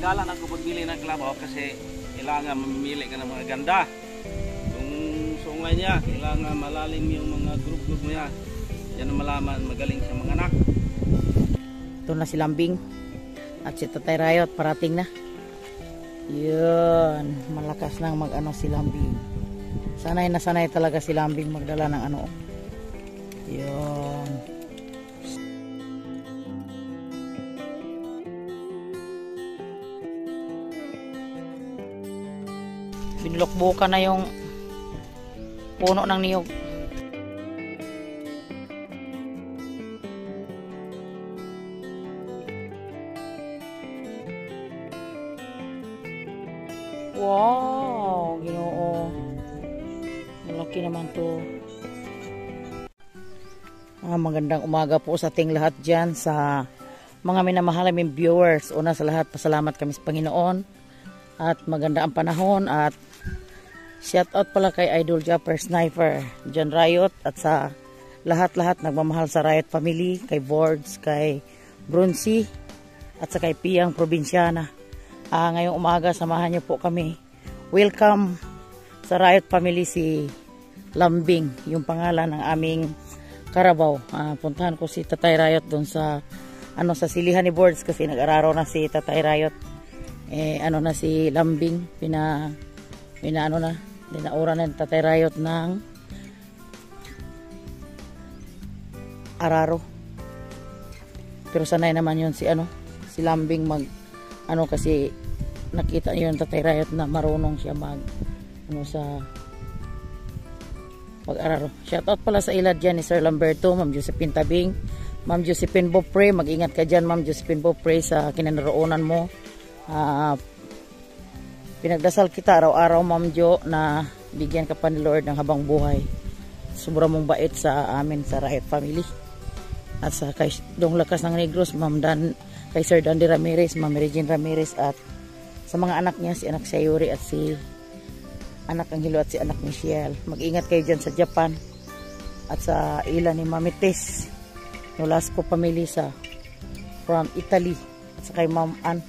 Tagala na ko pagbili ng kalabaw kasi kailangan mamimili ka ng mga ganda. Kung sungay niya, kailangan malalim yung mga group niya. Yan ang malaman, magaling sa mga anak. Ito na si Lambing at si Tatay Rayot parating na. Yun, malakas nang mag-ano si Lambing. Sanay na sanay talaga si Lambing magdala ng ano. Yun. Binulokbukan na yung puno ng niyog. Wow, Ginoo. Malaki naman to. Magandang umaga po sa ating lahat dyan, sa mga minamahal naming viewers. Una sa lahat, pasalamat kami sa Panginoon. At maganda ang panahon. At shout out pala kay Idol Japper Sniper, John Rayot. At sa lahat-lahat nagmamahal sa Rayot Family. Kay Boards, kay Brunsi. At sa kay Piyang Probinsyana. Ngayong umaga, samahan niyo po kami. Welcome sa Rayot Family si Lambing, yung pangalan ng aming karabaw. Puntahan ko si Tatay Rayot doon sa sa silihan ni Boards kasi nag-araro na si Tatay Rayot. Na si Lambing, dinaura na ni Tatay Rayot ng araro. Pero sanay naman yun si Lambing kasi nakita niyo yung Tatay Rayot na marunong siya sa pag-araro. Shoutout pala sa ilad dyan ni Sir Lamberto, Ma'am Josephine Tabing, Ma'am Josephine Bopre. Mag-ingat ka dyan, Ma'am Josephine Bopre, sa kinanaroonan mo. Pinagdasal kita araw-araw, Ma'am Jo, na bigyan ka pa ni Lord ng habang buhay. Sobrang mong bait sa amin sa Rayot Family. At sa kay Dong Lakas ng Negros, kay Sir Dandy Ramirez, Ma'am Regine Ramirez, at sa mga anak niya, si anak Sayuri at si anak Angelo at si anak Michelle. Mag-ingat kayo dyan sa Japan at sa ila ni Mami Tess Nolasco family from Italy, at sa kay Ma'am Ann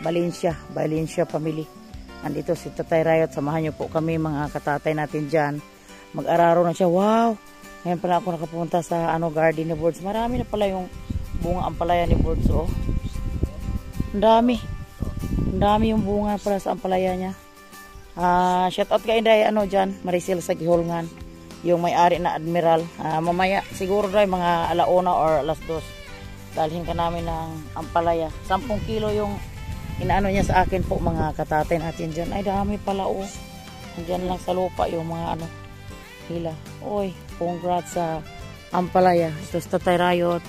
Valencia family. Andito si Tatay Rayot, samahan niyo po kami mga katatay natin dyan. Mag-araro na siya. Wow! Ngayon pala ako nakapunta sa garden ni Boards. Marami na pala yung bunga ampalaya ni Boards. Ang dami yung bunga pala sa ampalaya niya. Shout out kay Inday dyan, Maricel sa Giholngan, yung may-ari na Admiral. Mamaya siguro dahil mga alauna or alas 2 dalhin ka namin ng ampalaya. 10 kilo yung inaano niya sa akin po mga katatay natin dyan. Ay dami pala Andyan lang sa lupa yung mga hila. Oy, congrats sa ampalaya. Ito sa Tatay Rayot.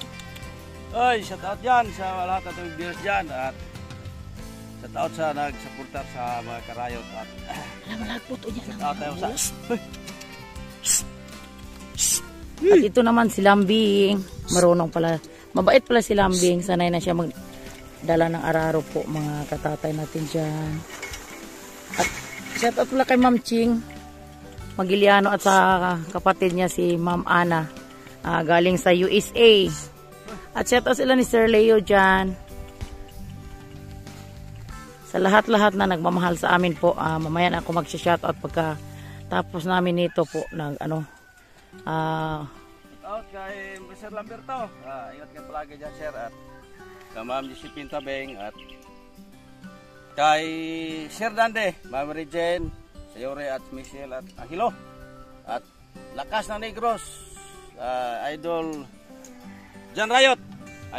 Oy, shout out dyan sa lahat ng viewers dyan. At shout out sa nagsuportar sa mga karayot. At at ito naman si Lambing. Marunong pala. Mabait pala si Lambing. Sanay na siya magdala ng araro po mga katatay natin dyan. At shout out pala kay Ma'am Ching Magiliano at sa kapatid niya si Ma'am Ana. Galing sa USA. At shout out sila ni Sir Leo dyan. Sa lahat-lahat na nagmamahal sa amin po, mamaya na ako mag-shoutout pagka tapos namin nito po out kay Sir Lamberto. Ingat ka palagi dyan, Sir. At kay Ma'am Josephine Tabing at kay Sir Dande, Ma'am Regine, Sayore at Michelle at Angelo. At Lakas ng Negros, Idol John Rayot,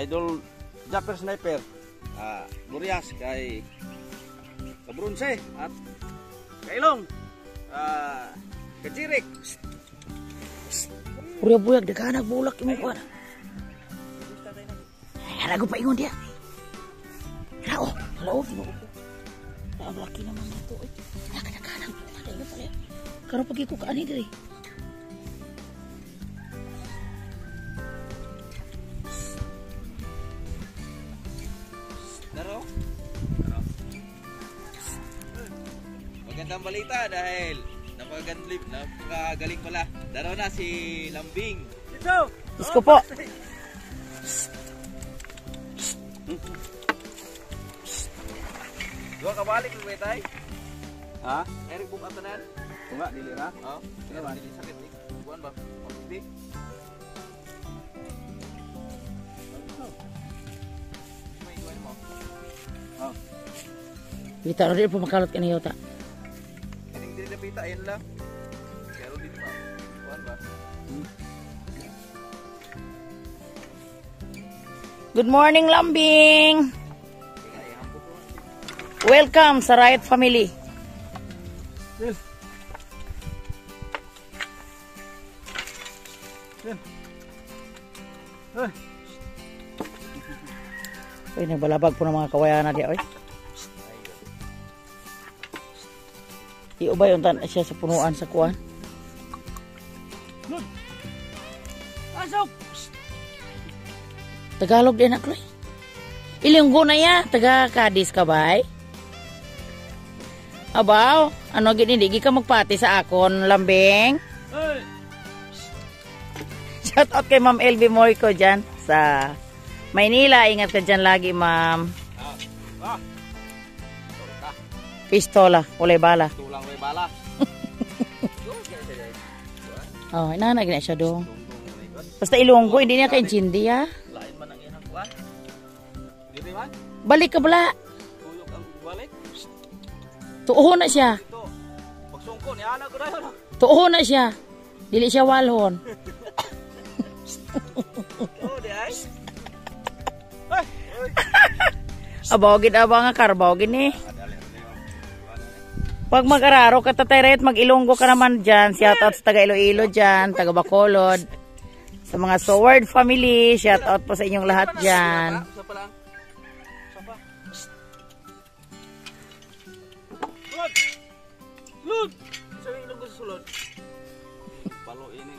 Idol Japper Sniper, Gurias, kay Kabrunse at Kailong, Kajirik. Buyag daganag bulak imo pa. Halago pa ingon dia. Hello. Ang laki naman nito. Daganag bulak imo pa. Karo pagi ko kaani diri. Magandang balita dahil napakagaling pala. Daraw na si Lambing. Diyos ko po. Dua ka balik mo tay. Ha? Eric buka tanan. Bunga dili ra? Oo. Sige man dili sakit ni. Buan ba? Pagdi. May iwan mo. Oh. Kita ro di pa makalot kaniyo ta. Kaning dili napita ayan lang. Pero dili ba? Buan ba? Good morning, Lambing! Welcome sa Riot Family. Yes. Uy, nagbalabag po ng mga kawayan na di, oy. Iubay untan siya sa punuan sa kuwan. Asok! Tagalog din ako, eh. Ilunggo na ya, taga Cadiz ka ba, eh? Abaw, ano gini, di ka magpati sa akon, Lambing? Hey! Shout out kay Ma'am LB Moico dyan sa Maynila. Ingat ka dyan lagi, Ma'am. Pistola, ulay bala. Tulang may bala. Oh, inanag na siya dong. Basta Ilonggo, hindi niya kaintindi, ha? Lain man ang inang kuwan. Dili man? Balik ka bala. Tuyok ang balik. Tuuho na siya. Ito. Pagsungko ni anak ko na yun. Tuuho na siya. Dili siya walhon. Oh, di ay. Ay! Abaw, gid-abaw nga karbaw, gini. Pag mag-araro ka tatayret, mag-Ilonggo ka naman dyan. Shout out sa taga Iloilo dyan, taga Bacolod. Sa mga Soward family, shout out po sa inyong lahat dyan. Isa pa lang. Isa pa. Sulod! Sulod! Isa yung ilong ko sa sulod. Palo ini.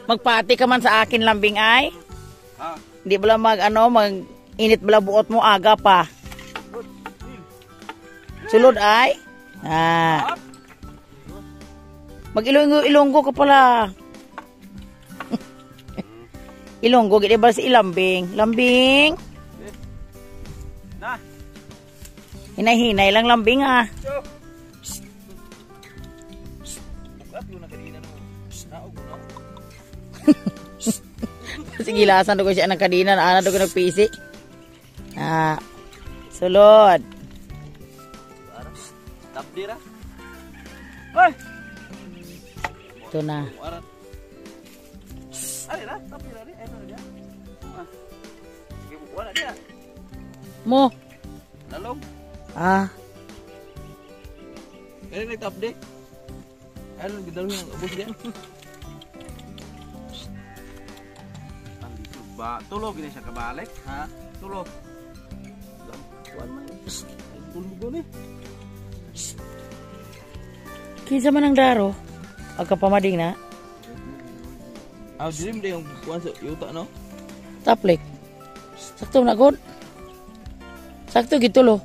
Magpati ka man sa akin, Lambing, ay. Ha? Hindi bala mag-init bala buot mo aga pa. Sulod ay. Ah. Mag-Ilonggo ka pala. Ilonggo, gini ba si Lambing? Lambing? Na. Hinay-hinay lang, Lambing, ah. Bukat yung nakadina no. Naog no. Sige, lasan ko siya ng kadina. Ana do ko nagpisi. Ah. Sulod. Tap dira. Hoy. Ito na. Ari ra, tap dira ri. Ano dia? Sige, wala dia. Mo. Lalong. Ah. Kaya nag-tap di. Ano gidalo yung ubos dia? Andito ba? Tulog gini siya kabalik, ha? Tulog. Kuan man. Tulog ni. Kinsa man ang daro? Agka pamading na. Ah, dream day yung kuan sa yuta no? Taplik. Sakto na god. Sakto gitulo.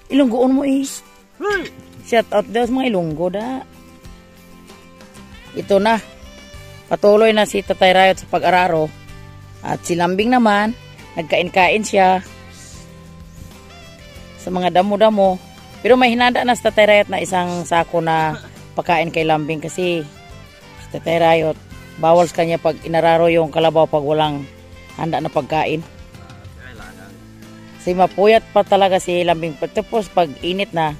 Ilonggoon mo eh. Shout out daw sa mga Ilonggo da. Ito na. Patuloy na si Tatay Riot sa pag-araro. At si Lambing naman, nagkain-kain siya sa mga damo-damo. Pero may hinanda na si Tatay Riot na isang sako na pagkain kay Lambing kasi si Tatay Riot, bawal sa kanya pag inararo yung kalabaw pag walang handa na pagkain. Kasi mapuyat pa talaga si Lambing. Tapos pag init na,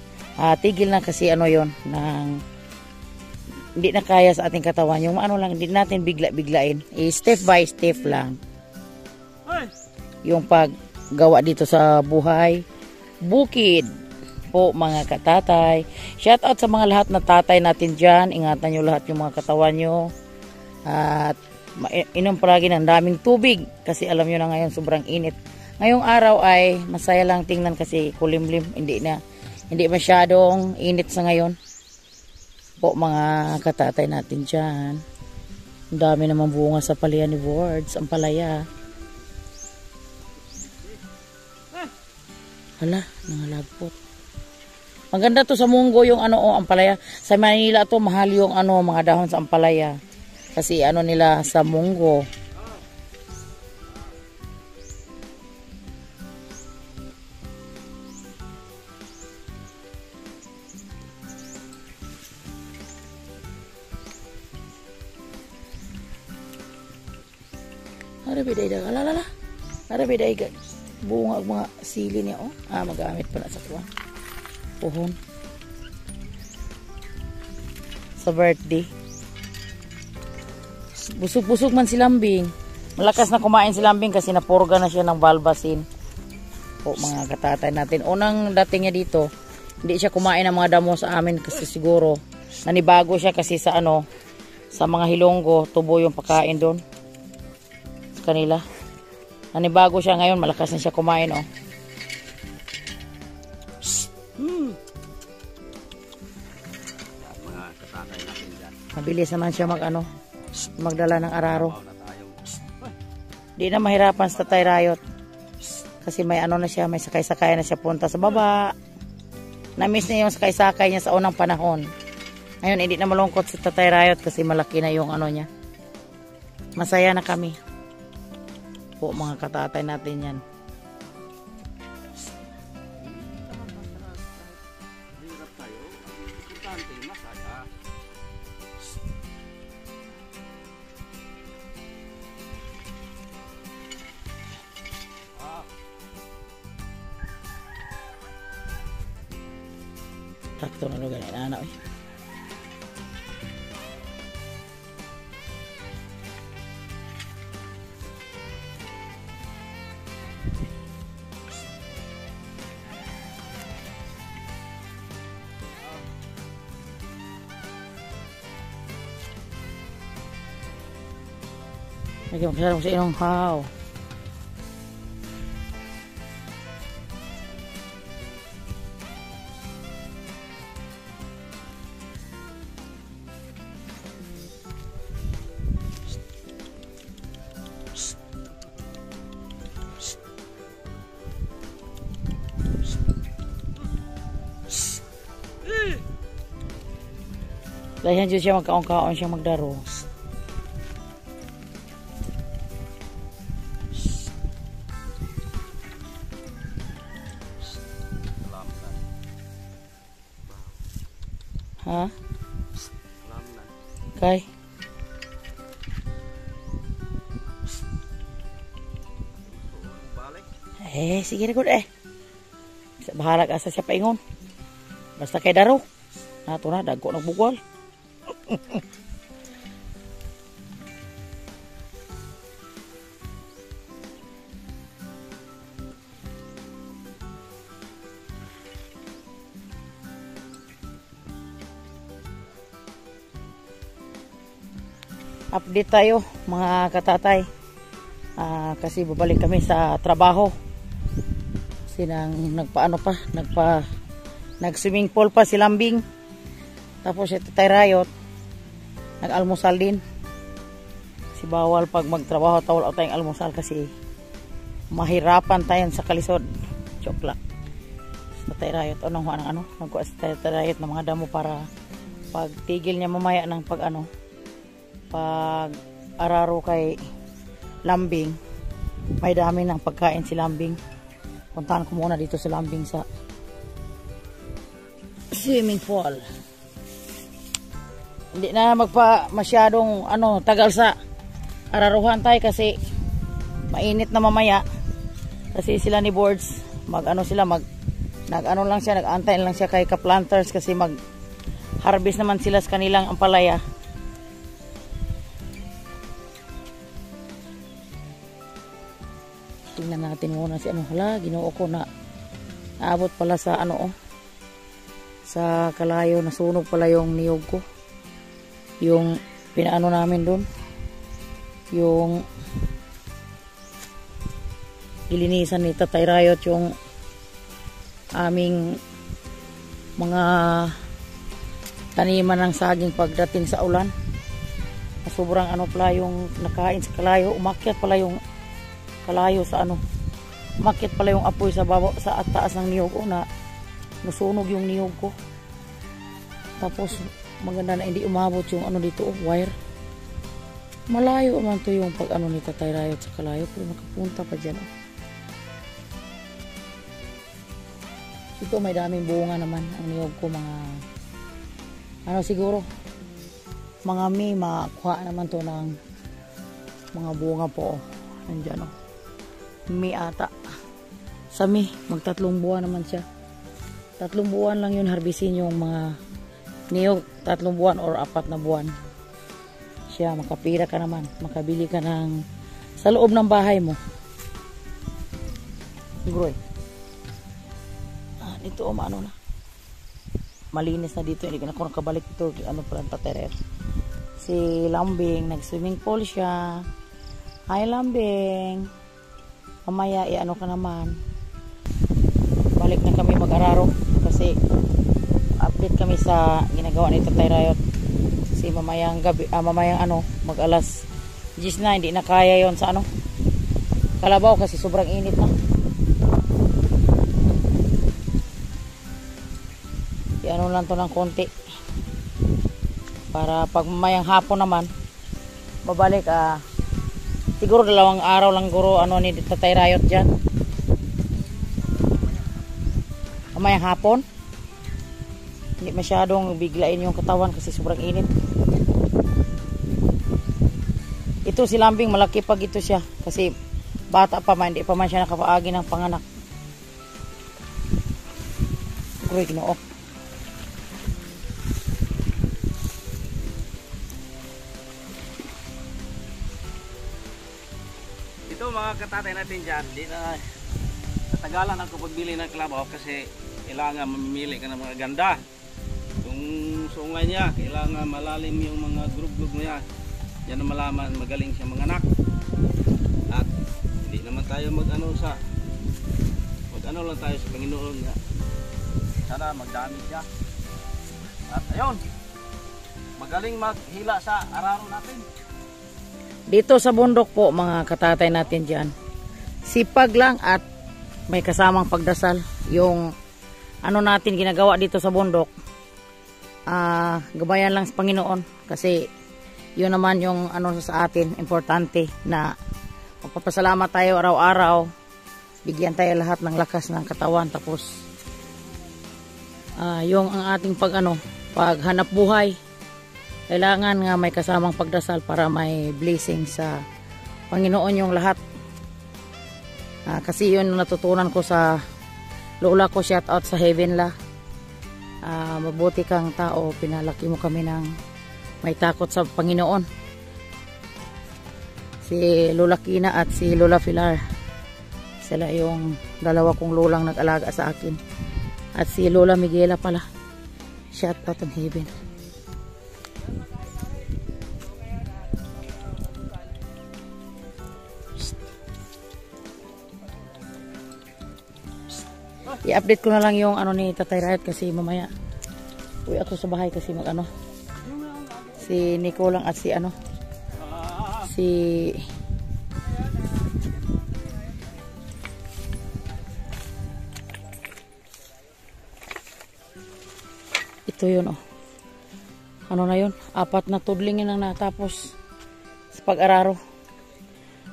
tigil na kasi ano yon nang hindi na kaya sa ating katawan. Yung ano lang, hindi natin bigla-biglain. Step by step lang. Yung paggawa dito sa buhay. Bukid po mga katatay. Shout out sa mga lahat na tatay natin dyan. Ingatan nyo lahat yung mga katawan nyo. At inom palagi ng daming tubig. Kasi alam nyo na ngayon sobrang init. Ngayong araw ay masaya lang tingnan kasi kulimlim. Hindi masyadong init sa ngayon. Po mga katatay natin dyan. Ang dami naman bunga sa palayan ni Wards. Ang palaya. Hala, nangalagpot. Maganda to sa munggo yung ano o ampalaya. Sa Manila to mahal yung ano mga dahon sa ampalaya. Kasi ano nila sa munggo. Arabiday da alala. Arabiday ga bunga mga sili niya oh. Magamit pa na sa kuwan. Puhon. Sa birthday. Busog-busog man si Lambing. Malakas na kumain si Lambing kasi napurga na siya ng balbasin. Po mga katatay natin. Unang dating niya dito, hindi siya kumain ng mga damo sa amin kasi siguro nanibago siya kasi sa ano, sa mga Hilonggo, tubo yung pagkain doon. Sa kanila. Nanibago siya ngayon, malakas na siya kumain oh. Mga katatay natin dyan. Mabilis naman siya magdala ng araro. Di na mahirapan sa Tatay Rayot. Kasi may ano na siya, may sakay-sakay na siya punta sa baba. Na-miss niya yung sakay-sakay niya sa unang panahon. Ngayon, hindi na malungkot si Tatay Rayot kasi malaki na yung ano niya. Masaya na kami. Po mga katatay natin yan. Hirap tayo. Importante, masaya. Takto na lugar na anak. Lagi magsarap sa inong haw. Dahil dyan siya magkaon-kaon siya magdaro. Ha? Kay? Sige na good bahala ka sa siya paingon. Basta kay daro. Nato na, dagko nagbugwal. Update tayo mga katatay. Kasi babalik kami sa trabaho. Kasi nag-swimming pool pa si Lambing. Tapos si Tatay Rayot nag-almusal din. Si bawal pag magtrabaho tawal tayong almusal kasi mahirapan tayo sa kalisod. Joke lang. Tatay Rayot nagkuha si Tatay Rayot ng mga damo para pag tigil niya mamaya ng pag araro kay Lambing, may dami ng pagkain si Lambing. Puntahan ko muna dito sa Lambing sa swimming pool. Hindi na masyadong tagal sa araruhan tayo kasi mainit na mamaya. Kasi sila ni Boards nag-antay lang siya kay ka-planters kasi mag-harvest naman sila sa kanilang ampalaya. Tingnan natin muna si Ginoo ko na naabot pala sa sa kalayo, nasunog pala yung niyog ko. Yung pinaano namin doon. Yung ilinisan ni Tatay Rayot yung aming mga taniman ng saging pagdating sa ulan. Sobrang pala yung nakain sa kalayo, umakyat pala yung kalayo sa Makit pala yung apoy sa baba, sa taas ng niyog ko na nasunog yung niyog ko. Tapos maganda na hindi umabot yung ano dito, wire. Malayo naman to yung pag ano ni Tatay Rayot sa kalayo, pero nakapunta pa dyan. Ito may daming bunga naman ang niyog ko, mga ano siguro mga May, makuha naman to ng mga bunga po. Nandyan May ata. Sa May, magtatlong buwan naman siya. 3 buwan lang yun harbisin yung mga niyog. 3 buwan or 4 na buwan siya, makapira ka naman, makabili ka ng sa loob ng bahay mo. Groy. Ito ano na. Malinis na dito, hindi ka na ako nakabalik dito. Ano pala Tatay. Si Lambing, nag-swimming pool siya. Hi Lambing. Mamaya, ano ka naman. Balik na kami mag-araro kasi update kami sa ginagawa ni Tatay Rayot. Si mamayang gabi, mamayang mag-alas 10 na, hindi na kaya yon sa Kalabaw kasi sobrang init na. Ano lang to ng konti. Para pag mamayang hapon naman, babalik siguro 2 araw lang guro ni Tatay Rayot dyan. Mamayang hapon. Hindi masyadong biglain yung katawan kasi sobrang init. Ito si Lambing, malaki pag ito siya. Kasi bata pa man, hindi pa man siya nakapaagi ng panganak. Uy, Ginoo. Ito mga katatay natin dyan, di na natagalan ako pagbili ng kalabaw kasi kailangan mamimili ka ng mga ganda. Yung sungay niya, kailangan malalim yung mga grub-grub niya. Yan ang malaman, magaling siya manganak. At hindi naman tayo mag-ano lang tayo sa Panginoon nga. Sana magdami siya. At ayun, magaling maghila sa araro natin. Dito sa bundok po mga katatay natin dyan, sipag lang at may kasamang pagdasal. Yung natin ginagawa dito sa bundok, gabayan lang sa Panginoon kasi yun naman yung sa atin importante na magpapasalamat tayo araw-araw, bigyan tayo lahat ng lakas ng katawan, tapos yung ang ating paghanap buhay, kailangan nga may kasamang pagdasal para may blessing sa Panginoon yung lahat. Kasi yun natutunan ko sa lola ko, shout out sa heaven la. Mabuti kang tao, pinalaki mo kami ng may takot sa Panginoon. Si Lola Kina at si Lola Pilar, sila yung 2 kong lolang nag-alaga sa akin. At si Lola Miguela pala, shout out in heaven. I-update ko na lang yung ni Tatay Rayot kasi mamaya uwi ako sa bahay kasi si Nico lang at si ito yun na yun, 4 na tudling yun ang natapos sa pag-araro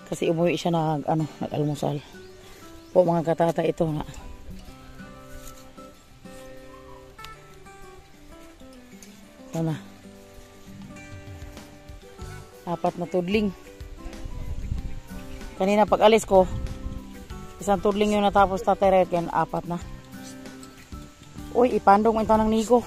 kasi umuwi siya nag-almusal po mga katata. Ito na na 4 na tudling. Kanina pag alis ko, 1 tudling yung natapos Tatay Rayot, yan 4 na. Uy, ipandong ito ng Nico.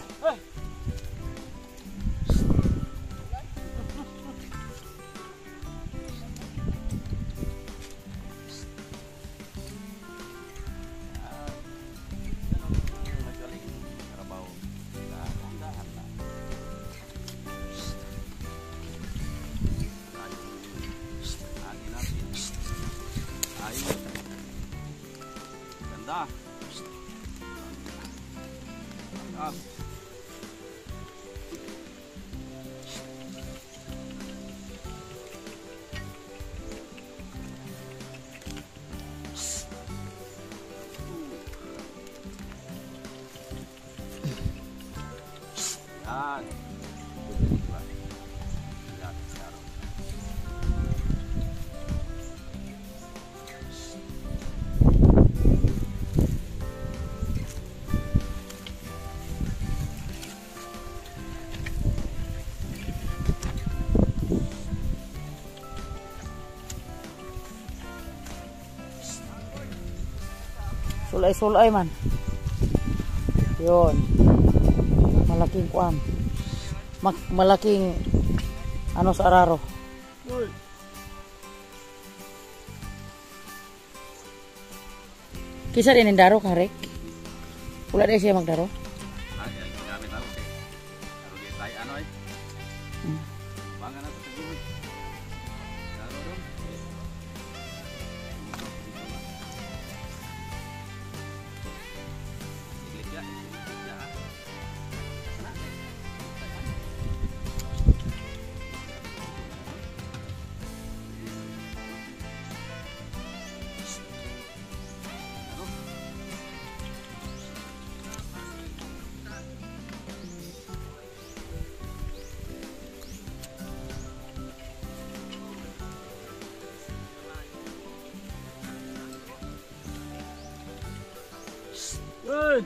Ganda. Yan. Diba? Yan, klaro. Sulay-sulay man. Yun. Malaking kuan. Malaking ano sa araro. Kisa din ang daro, Karek? Wala din siya magdaro? Ay, ginamit ako siya. Pero di tayo ano eh. Banga na ito sa gilid. Daro doon. Iglit ya. Hey!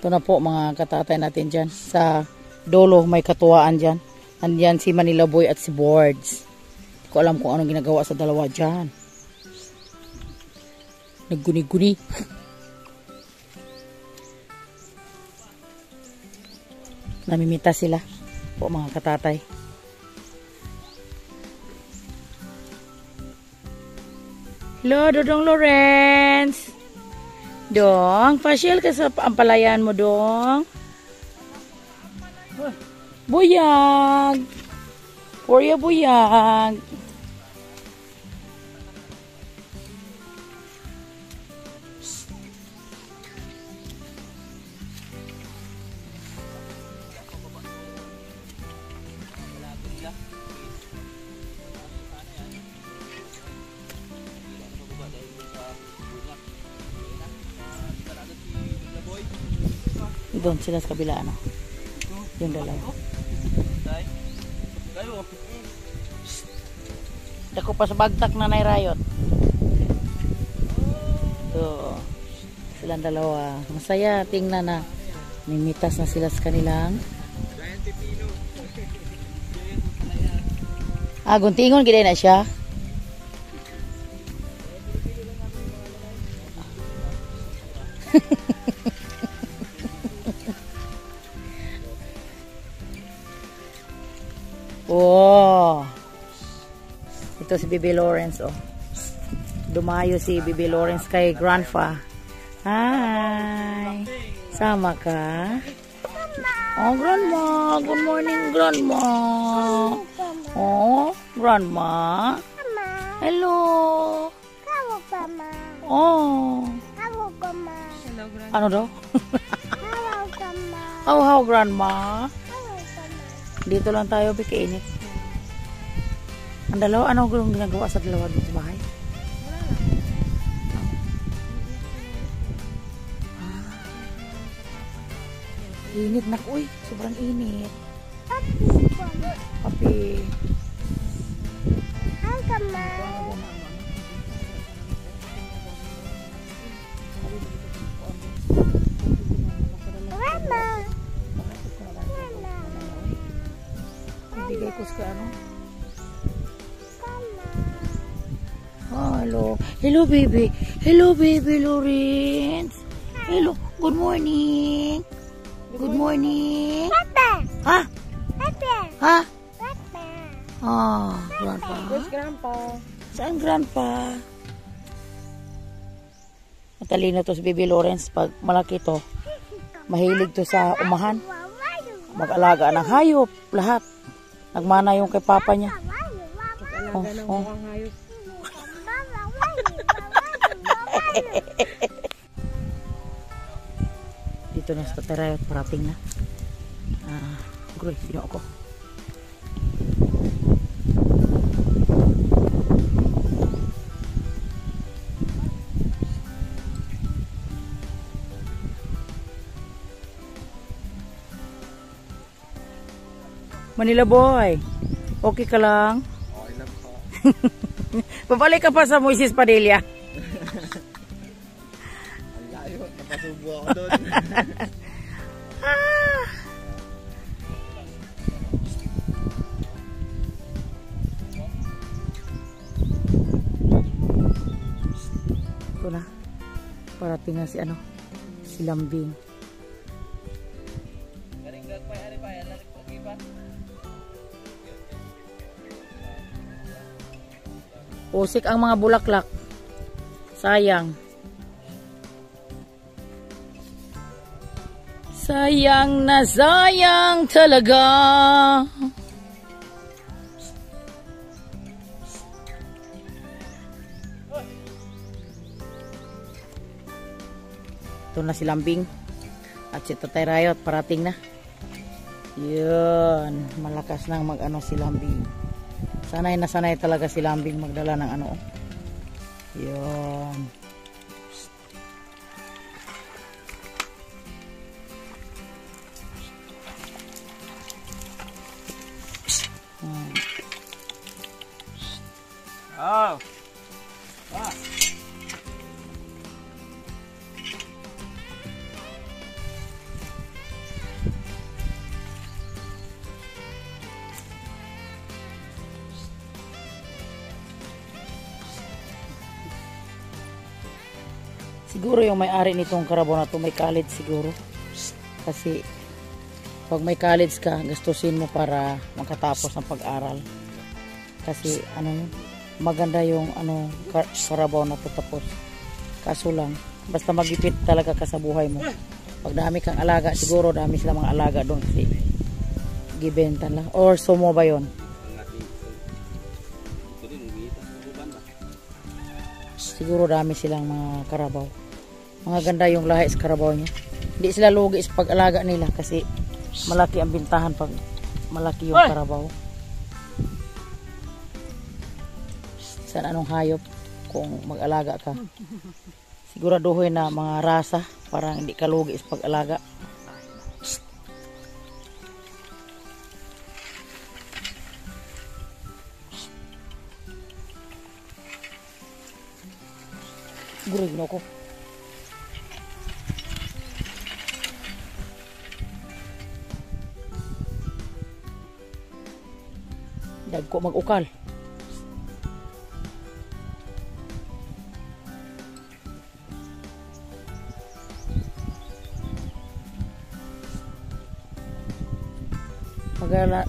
Ito na po mga katatay natin dyan. Sa dolo may katuwaan dyan. Andyan si Manila Boy at si Boards. Hindi ko alam kung anong ginagawa sa dalawa dyan. Nagguni-guni. Namimita sila po mga katatay. Hello, Dodong Lawrence. Dong, pasyal ka sa ampalayan mo, Dong. Buyag. Porya buyag. Doon sila sa kabila, ano? Yung dalawa. Dako pa sa bagtak na nairayot. So, silang dalawa. Masaya, tingnan na. Mimitas na sila sa kanilang. Guntingon, gila na siya. Oh. Ito si Bibi Lawrence, oh. Dumayo si Bibi Lawrence kay Grandpa. Hi. Sama ka? Oh, Grandma. Good morning, Grandma. Oh, Grandma. Hello. Oh. Ano daw? How, Grandma? Dito lang tayo, bikainit. Ang dalawa, ano gulong ginagawa sa dalawa dito sa bahay? Init na, uy, sobrang init. Papi. Hi, Kama. Mama. Bigay ko sa ano? Hello. Hello, baby. Hello, baby Lawrence. Hello. Good morning. Good morning. Papa. Ha? Papa. Ha? Papa. Ah, Grandpa. Where's Grandpa? Saan Grandpa? Matalino to si Baby Lawrence. Pag malaki to, mahilig to sa umahan. Mag-alaga ng hayop. Lahat. Nagmana yung kay papa niya. Oh, oh. Dito na sa terrace, parating na. Groy, sino ako? Manila boy, okay ka lang? Okay lang po. Pabalik ka pa sa Moises Padilla. Ang layo, napasubo ako doon. Ito na. Parating na si ano, si Lambing. Usik ang mga bulaklak. Sayang. Sayang na sayang talaga. Ito na si Lambing. At si Tatay Rayot parating na. Yun. Malakas nang mag-ano si Lambing. Sanay na sanay talaga si Lambing magdala ng ano. Yun. Oh. Siguro yung may-ari nitong karabaw na to may college siguro. Kasi pag may college ka, gastusin mo para makatapos ng pag-aral. Kasi ano yun, maganda yung ano karabaw na to tapos. Kaso lang, basta magipit talaga ka sa buhay mo. Pag dami kang alaga, siguro dami sila mga alaga doon kasi gibenta lang. Or sumo ba yun? Siguro dami silang mga karabaw. Mga ganda yung lahi sa karabaw niya. Hindi sila lugi sa pag-alaga nila kasi malaki ang bintahan pag malaki yung karabaw. Saan anong hayop kung mag-alaga ka. Siguraduhin na mga rasa parang hindi ka lugi sa pag-alaga. Gurig na ako. Dagko mag-ukal.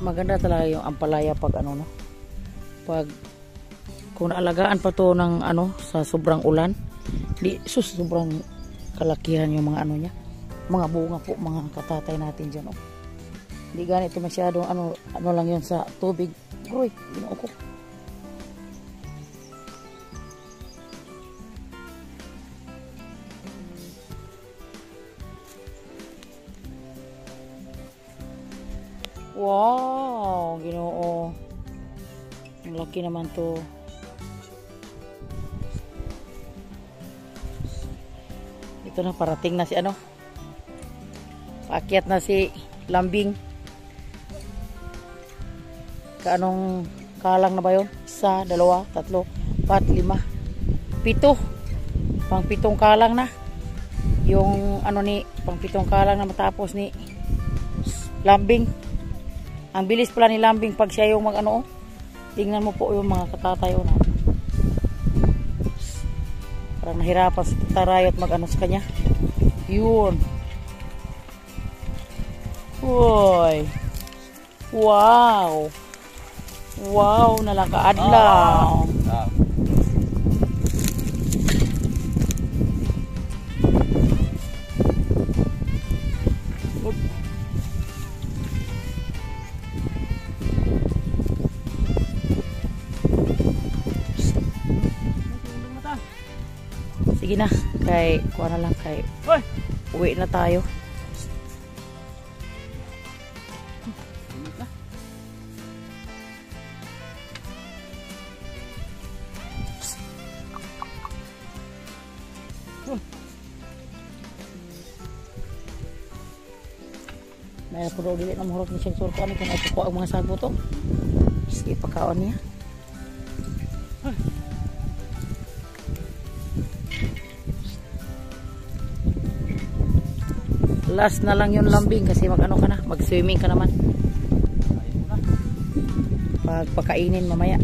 Maganda talaga yung ampalaya pag ano no. Pag kung naalagaan pa to ng ano sa sobrang ulan, di sobrang kalakihan yung mga ano niya. Mga bunga po, mga katatay natin diyan oh. Hindi ganito masyadong ano lang yun sa tubig. Groy, ginoo ko. Wow, ginoo. Ang laki naman to. Ito na, parating na si ano. Paakyat na si Lambing. Kaanong kalang na ba yun? 1, 2, 3, 4, 5, 7. Pang 7 kalang na. Yung ano ni, pang 7 kalang na matapos ni Lambing. Ang bilis pala ni Lambing pag siya yung mag ano. Tingnan mo po yung mga katatayo na. Parang nahirapan si Tarayot mag ano sa kanya. Yun. Uy. Wow. Wow, nalakaadlaw. Sige na, kay kuha na lang kay uwi na tayo. May po daw dili na mahurot ni siyang surko. Ano kaya ito ang mga sago to? Sige, pagkaon niya. Last na lang yung lambing kasi mag-ano ka na, mag-swimming ka naman. Pagpakainin mamaya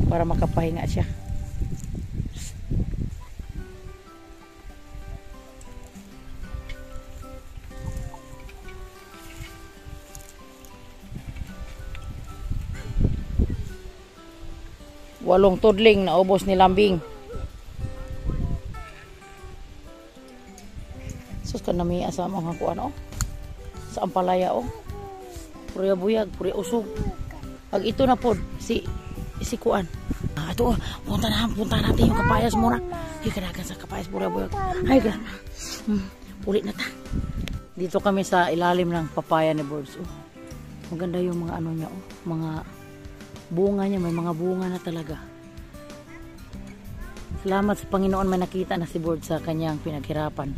para makapahinga siya. Walong tudling na ubos ni lambing. Sus ka nami asama nga kuan oh. Sa ampalaya oh. Puri buyag, puri usog. Pag ito na pod si kuan. Ito oh, punta natin yung kapayas muna. Ay kanagan sa kapayas puri buyag. Ay gran. Ulit na ta. Dito kami sa ilalim ng papaya ni Birds oh. Maganda yung mga ano niya oh, mga bunga niya, may mga bunga na talaga. Salamat sa Panginoon may nakita na si Birds sa kanyang pinaghirapan.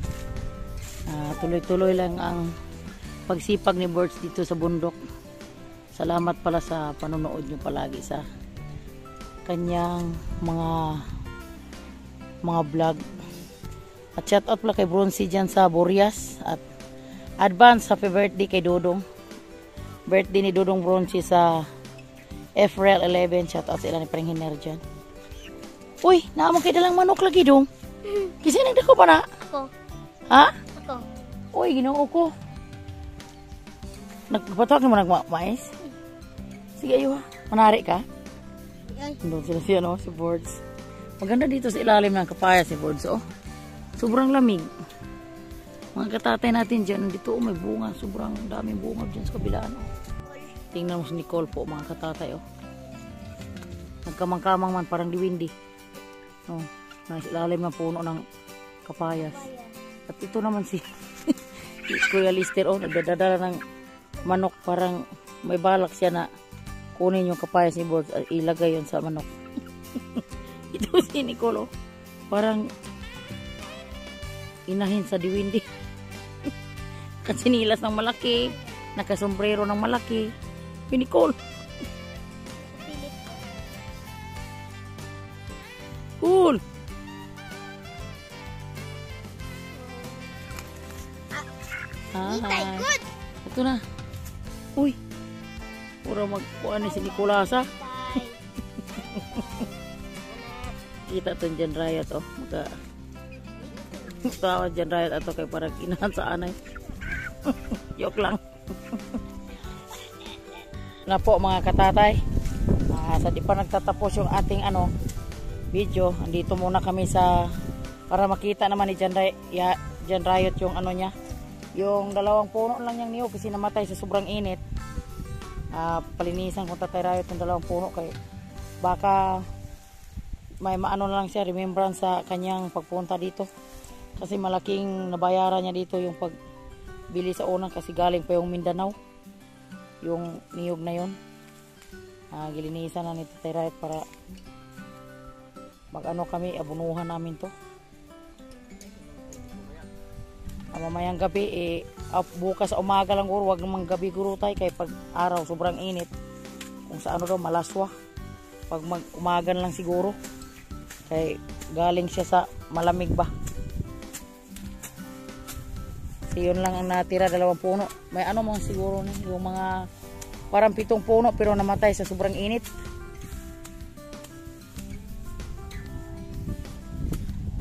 Tuloy-tuloy lang ang pagsipag ni Birds dito sa bundok. Salamat pala sa panonood nyo palagi sa kanyang mga vlog. At shout out pala kay Bronzy dyan sa Burias. At advance happy birthday kay Dodong. Birthday ni Dodong Bronzy sa April 11. Shout out sa ilan ni Parang Hiner dyan. Uy, naamang kayo dalang manok lagi dong. Kasi nagdako pa na? Ako. Ha? Ako. Uy, ginoo ko. Nagpatawag mo nagmais? Sige ayo ha. Manari ka? Ay. Doon sila siya no, si Birds. Maganda dito sa ilalim ng kapaya si Birds oh. Sobrang lamig. Mga katatay natin dyan, dito oh, may bunga. Sobrang daming bunga dyan sa kabilaan oh. Tingnan mo si Nicole po mga katatay oh. Nagkamang-kamang man parang diwindi. Oh, nasa ilalim ng puno ng kapayas. At ito naman si Kuya Lister oh, nagdadala ng manok, parang may balak siya na kunin yung kapayas ni Birds at ilagay yun sa manok. Ito si Nicole oh, parang inahin sa diwindi. Kasinilas ng malaki, nakasombrero ng malaki. Nicole. Cool. Hi. Ito na. Uy. Pura magkuhan ni si Nicolasa. Kita ito dyan riot oh. Tawa dyan riot ato kay parang inahan sa anay. Joke lang. Na po mga katatay. Sa di pa nagtatapos yung ating video. Andito muna kami sa para makita naman ni Jan Riot yung ano niya. Yung dalawang puno lang niyang niyog kasi namatay sa sobrang init. Palinisan kung Tatay Riot yung dalawang puno kay baka may maano na lang siya remembrance sa kanyang pagpunta dito. Kasi malaking nabayaran niya dito yung pagbili sa unang kasi galing pa yung Mindanao. Yung niyog na yun. Gilinisan na ni Tatay Riot para mag-ano kami, abunuhan namin to. Mamayang gabi bukas umaga lang guro, wag namang gabi guro tayo kay pag araw sobrang init. Kung sa ano daw malaswa. Pag umagan lang siguro. Kay galing siya sa malamig ba. So, yun lang ang natira, 2 puno. May ano mga siguro yung mga parang 7 puno pero namatay sa sobrang init.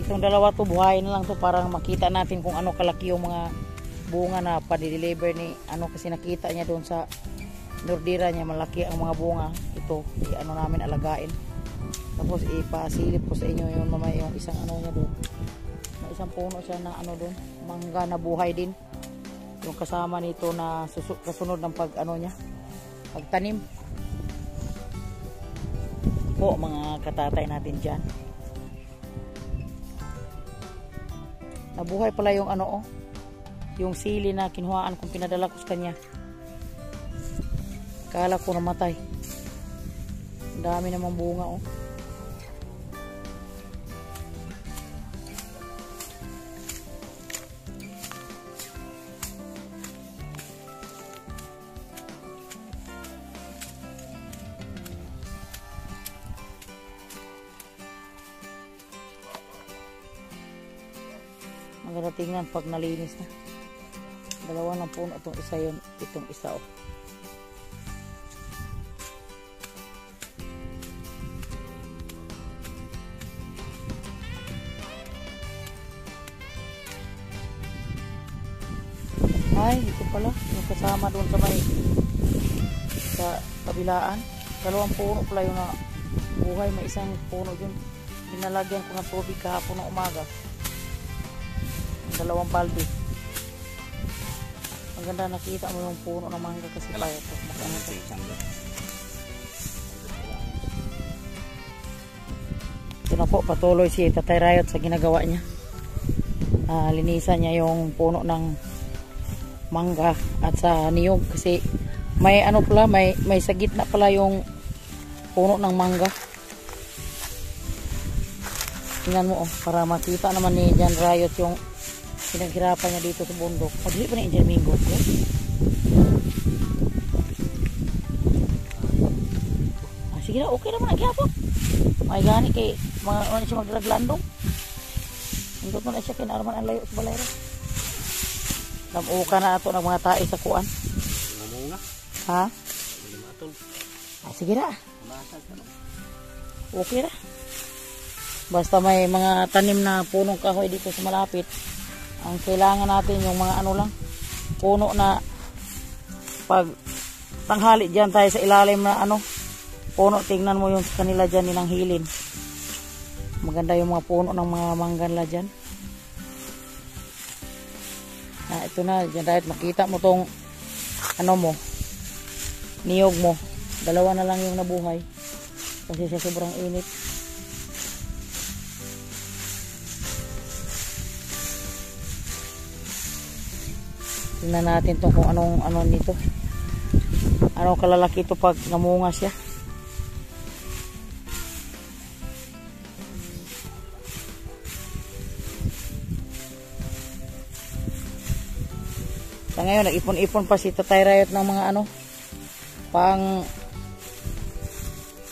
Itong 2 to buhayin na lang to para makita natin kung ano kalaki yung mga bunga na pa-deliver ni kasi nakita niya doon sa nordira niya malaki ang mga bunga. Ito namin alagain. Tapos ipasilip ko sa inyo yung mamaya yung isang niya doon. May isang puno siya na doon, mangga na buhay din. Yung kasama nito na kasunod ng niya, pagtanim. Po mga katatay natin diyan. Nabuhay pala yung yung sili na kinuhaan kung pinadala ko sa kanya. Kala ko namatay. Ang dami namang bunga oh. Maganda tingnan pag nalinis na. Dalawa ng puno itong isa yun, itong isa oh. Ay, ito pala. Yung kasama doon sa may sa kabilaan. Dalawang puno pala yung na buhay. May isang puno dun. Binalagyan ko ng tubig kahapon ng umaga. Dalawang balde. Ang ganda nakita mo yung puno ng mangga kasi tayo. Ito na po, patuloy si Tatay Rayot sa ginagawa niya. Linisan niya yung puno ng mangga at sa niyog kasi may ano pala, may sa gitna pala yung puno ng mangga. Tingnan mo oh, para makita naman ni Jan Rayot yung pinaghirapan niya dito sa bundok. Pagli pa ni Jan Mingo. Sige na, okay naman nagyapon. May gani kay mga ano siya magraglandong. Indot mo na siya kinaraman ang layo sa balayro. Namuka na ito ng mga tae sa kuan. Namunga. Ha? Limatol. Sige na. Masag ka no. Okay na. Basta may mga tanim na punong kahoy dito sa malapit. Ang kailangan natin yung mga ano lang. Puno na pag tanghali dyan tayo sa ilalim na ano. Puno, tingnan mo yung kanila dyan ninanghilin. Maganda yung mga puno ng mga mangganla dyan. Ito na, dyan dahil makita mo tong ano mo, niyog mo. Dalawa na lang yung nabuhay. Kasi sa sobrang init. Tingnan natin to kung anong ano nito. Anong kalalaki ito pag namunga siya. Sa ngayon, nag-ipon-ipon pa si Tatay Rayot ng mga ano, pang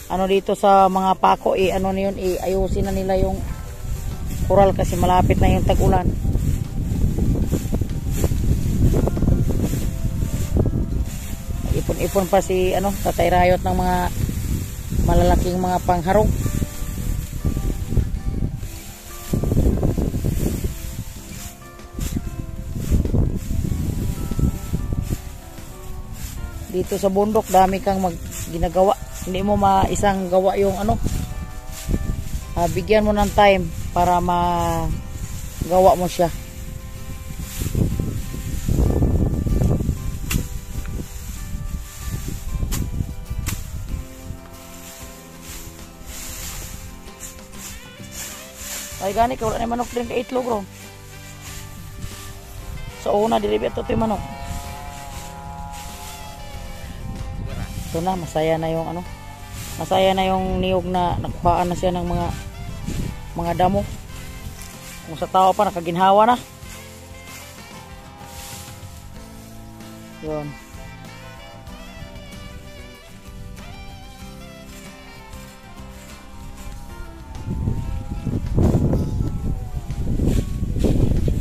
ano dito sa mga pako, ano na yun, ayusin na nila yung kural kasi malapit na yung tag-ulan. Ipon-ipon pa si ano, Tatay Rayot ng mga malalaking mga pangharong. Dito sa bundok, dami kang ginagawa. Hindi mo maisang gawa yung ano. Bigyan mo ng time para magawa mo siya. Ay gani ka, wala na manok din ka itlog ron. Sa una, dilibet ito yung manok. Ito na, masaya na yung ano. Masaya na yung niyog na nakupaan na siya ng mga damo. Kung sa tao pa, nakaginhawa na. Yun.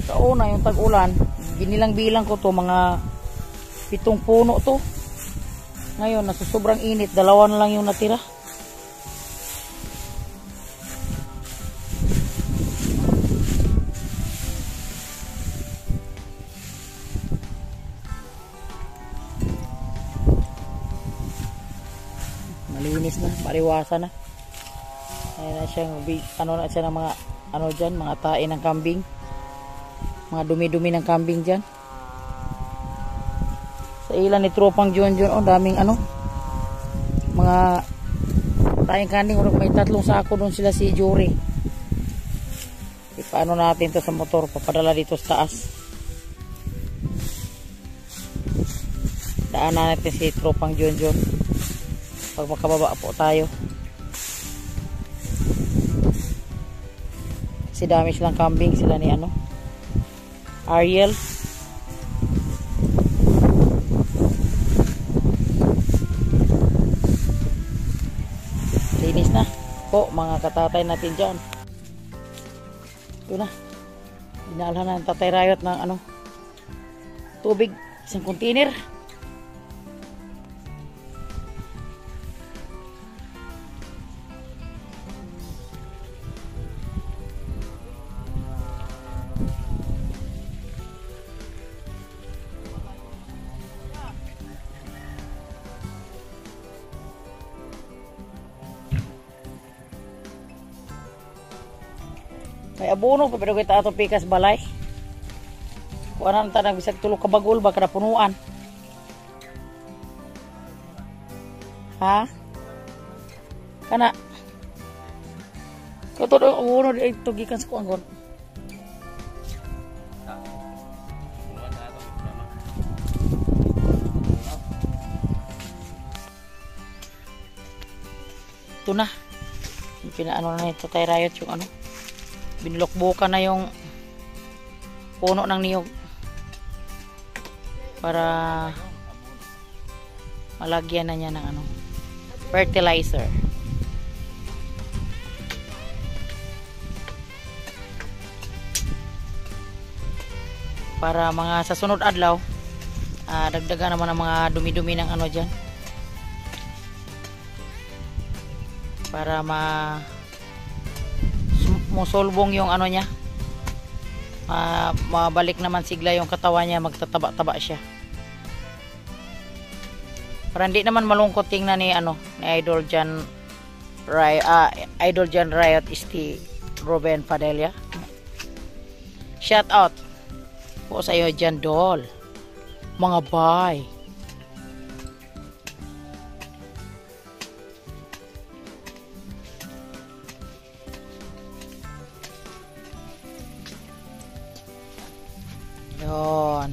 Sa una, yung tag-ulan, binilang-bilang ko to, mga 7 puno to. Ngayon, nasa sobrang init, 2 na lang yung natira. Malinis na, maliwasan na. Ayan na siyang, ano na siya ng mga, ano dyan, mga tae ng kambing. Mga dumi-dumi ng kambing dyan. Sa ilan ni Tropang John, oh, daming ano, mga tayong kanding, may 3 sako doon sila si Jory. Ipaano natin to sa motor, papadala dito sa taas. Daanan natin si Tropang John pag makababa po tayo. Kasi dami silang kambing, sila ni ano, Ariel. Linis na po mga katatay natin dyan. Ito na, Dinalhan na ng Tatay Rayot ng ano, tubig, isang container. May abono pa pero kita ato pikas balay. Kuha na ta nang bisag tulo ka bagol ba kada punuan. Ha? Kana. Kato do abono di tugikan sa kuangon. Ito na. Pinaano na ito Tatay Rayot yung ano. Binlokbukan na yung puno ng niyog para malagyan na niya ng ano, fertilizer. Para mga sa sunod adlaw, dagdagan naman ang mga dumi-dumi ng ano dyan. Para musolbong yung ano niya, mabalik naman sigla yung katawan niya, magtataba-taba siya para hindi naman malungkot tingnan ni ano ni Idol Jan Rayot Isti Ruben Padilla. Shout out po sa iyo Jan Dol, mga bye. Yon.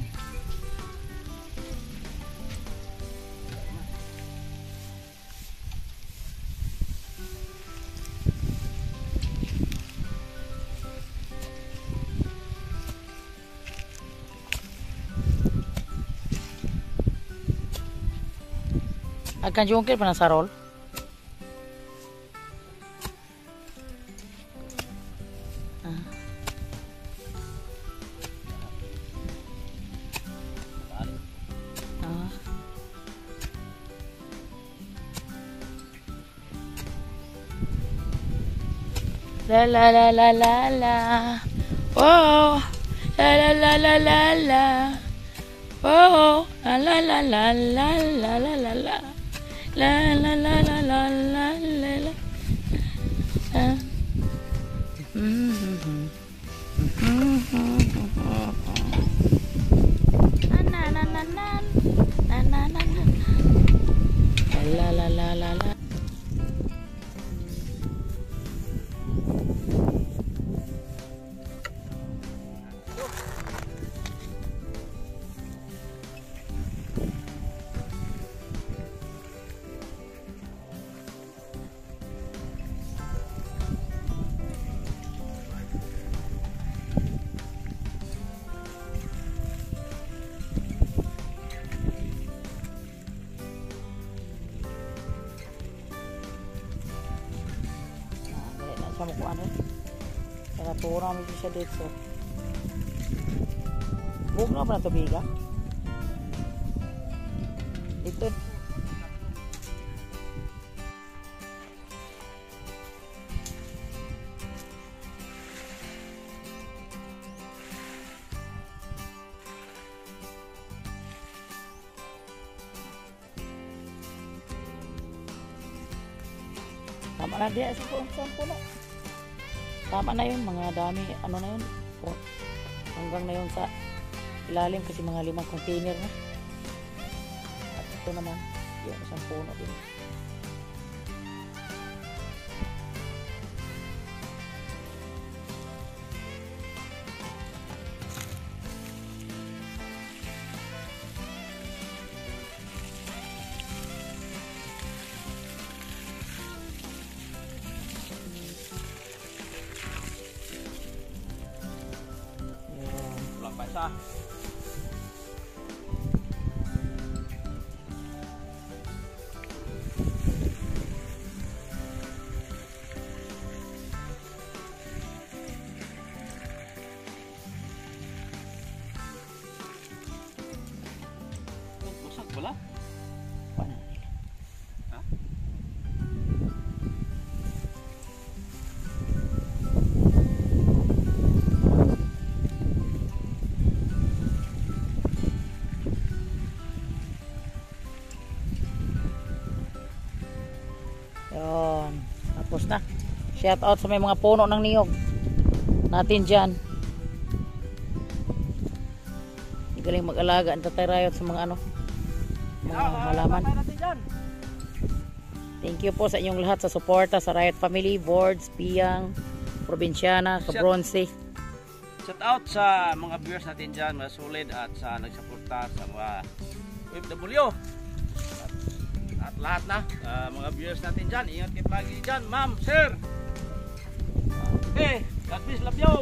Akan jungkir pa na sa roll. La la la la la la, oh, la la la la la la, oh, la la la la la la la la la, la la la la la la la la. Na na na na na na na na, la la la la la. Sa mukha ano? Kaya turang mo siya dito. Huwag na ba na tubiga? Dito. Tama na diya sa puno. Tama na yun, mga dami, ano na yun, hanggang na yun sa ilalim kasi mga 5 container na. At ito naman, yun, isang puno din. Isa. Wala? Paano? Ha? Yun. Tapos na. Shout out sa may mga puno ng niyog natin dyan. Galing mag-alaga ang Tatay Rayot sa mga ano, mga halaman. Thank you po sa inyong lahat sa suporta sa Riot Family, Boards, Piyang, Provinciana, Cabronce. Shout out sa mga viewers natin dyan, mga solid at sa nagsuporta sa mga OFW. At lahat na, mga viewers natin dyan, ingat kayo lagi dyan, ma'am, sir. Okay, God bless, love you.